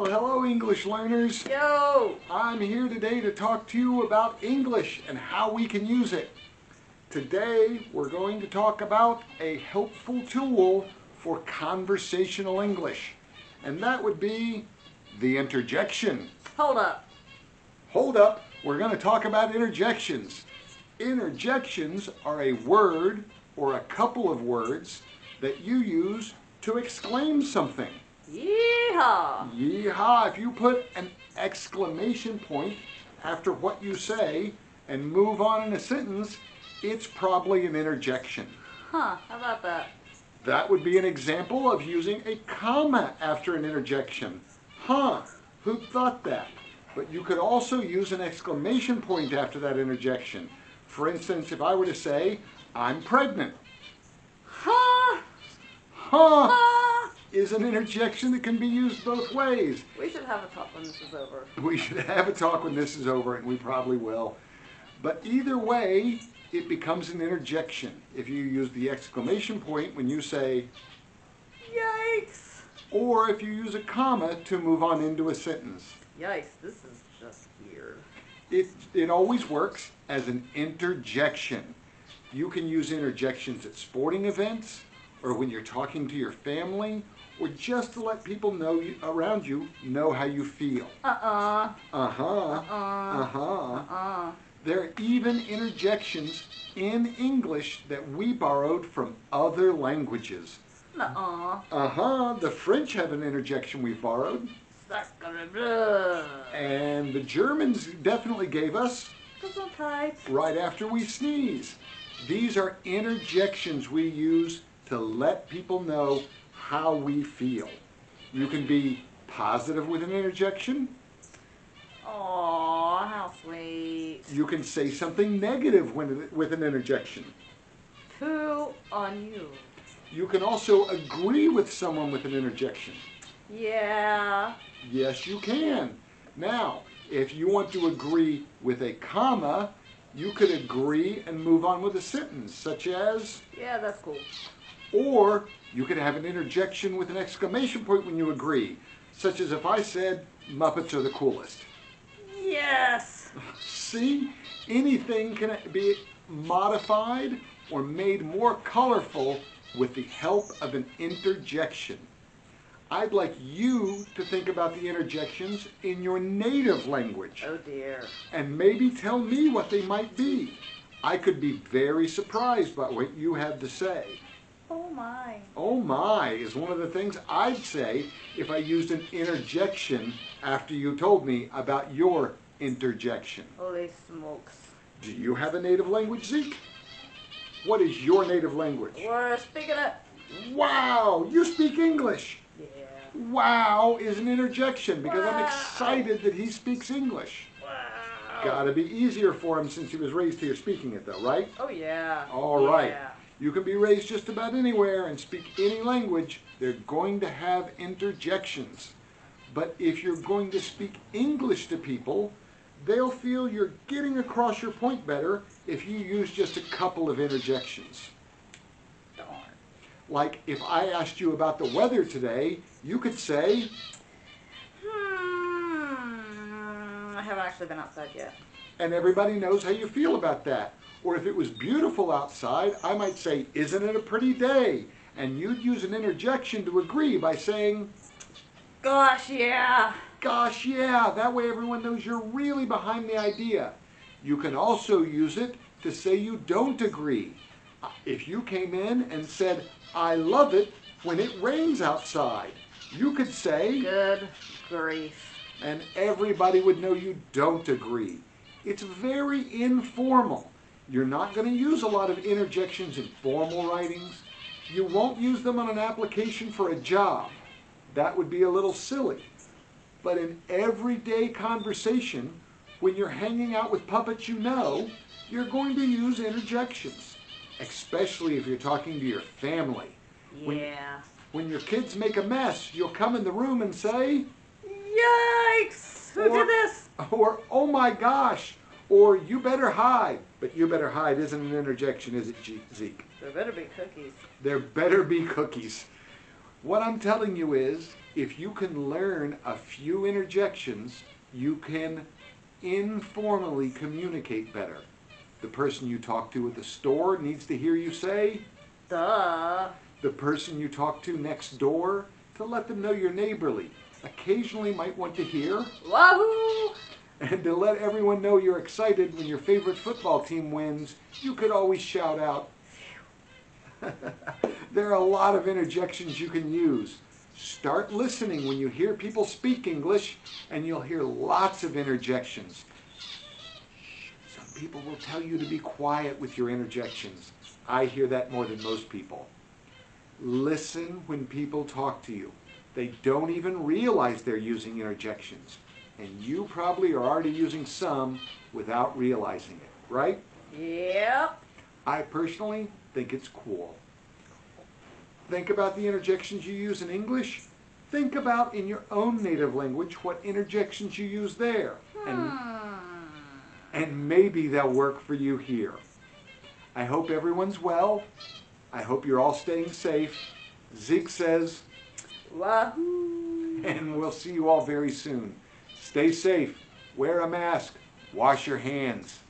Well, hello English learners. Yo! I'm here today to talk to you about English and how we can use it. Today we're going to talk about a helpful tool for conversational English, and that would be the interjection. Hold up. Hold up, we're going to talk about interjections. Interjections are a word or a couple of words that you use to exclaim something. Yeehaw! Yeehaw! If you put an exclamation point after what you say and move on in a sentence, it's probably an interjection. Huh, how about that? That would be an example of using a comma after an interjection. Huh, who'd thought that? But you could also use an exclamation point after that interjection. For instance, if I were to say, I'm pregnant. Huh! Huh! Huh! Is an interjection that can be used both ways. We should have a talk when this is over. We should have a talk when this is over, and we probably will. But either way, it becomes an interjection if you use the exclamation point when you say, Yikes! or if you use a comma to move on into a sentence. Yikes, this is just weird. It always works as an interjection. You can use interjections at sporting events, or when you're talking to your family, or just to let people know around you know how you feel. There are even interjections in English that we borrowed from other languages. The French have an interjection we borrowed. And the Germans definitely gave us right after we sneeze. These are interjections we use to let people know how we feel. You can be positive with an interjection. Aw, how sweet. You can say something negative with an interjection. Poo on you. You can also agree with someone with an interjection. Yeah. Yes, you can. Now, if you want to agree with a comma, you could agree and move on with a sentence, such as, yeah, that's cool. or you could have an interjection with an exclamation point when you agree, such as if I said, Muppets are the coolest. Yes! See, anything can be modified or made more colorful with the help of an interjection. I'd like you to think about the interjections in your native language. Oh dear. And maybe tell me what they might be. I could be very surprised by what you have to say. Oh my. Oh my is one of the things I'd say if I used an interjection after you told me about your interjection. Holy smokes. Do you have a native language, Zeke? What is your native language? We're speaking it. Wow, you speak English. Yeah. Wow is an interjection because I'm Wow. excited that he speaks English. Wow. Gotta be easier for him since he was raised here speaking it though, right? Oh yeah. All right. Yeah. You can be raised just about anywhere and speak any language. They're going to have interjections. But if you're going to speak English to people, they'll feel you're getting across your point better if you use just a couple of interjections. Darn. Like if I asked you about the weather today, you could say, I haven't actually been outside yet. and everybody knows how you feel about that. Or if it was beautiful outside, I might say, isn't it a pretty day? And you'd use an interjection to agree by saying, Gosh, yeah. gosh, yeah. That way everyone knows you're really behind the idea. You can also use it to say you don't agree. If you came in and said, I love it when it rains outside, you could say, Good grief. and everybody would know you don't agree. It's very informal. You're not going to use a lot of interjections in formal writings. You won't use them on an application for a job. That would be a little silly. But in everyday conversation, when you're hanging out with puppets you know, you're going to use interjections, especially if you're talking to your family. Yeah. When your kids make a mess, you'll come in the room and say, Yikes! Who did this? or, oh my gosh, or you better hide. But you better hide isn't an interjection, is it, Zeke? There better be cookies. There better be cookies. What I'm telling you is, If you can learn a few interjections, you can informally communicate better. The person you talk to at the store needs to hear you say, Duh. the person you talk to next door, to let them know you're neighborly, occasionally might want to hear, Wahoo! and to let everyone know you're excited when your favorite football team wins, you could always shout out. There are a lot of interjections you can use. Start listening when you hear people speak English, and you'll hear lots of interjections. Some people will tell you to be quiet with your interjections. I hear that more than most people. Listen when people talk to you. They don't even realize they're using interjections. And you probably are already using some without realizing it, right? Yep. I personally think it's cool. Think about the interjections you use in English. Think about in your own native language what interjections you use there. And maybe they'll work for you here. I hope everyone's well. I hope you're all staying safe. Zeke says, Wahoo! and we'll see you all very soon. Stay safe. Wear a mask. Wash your hands.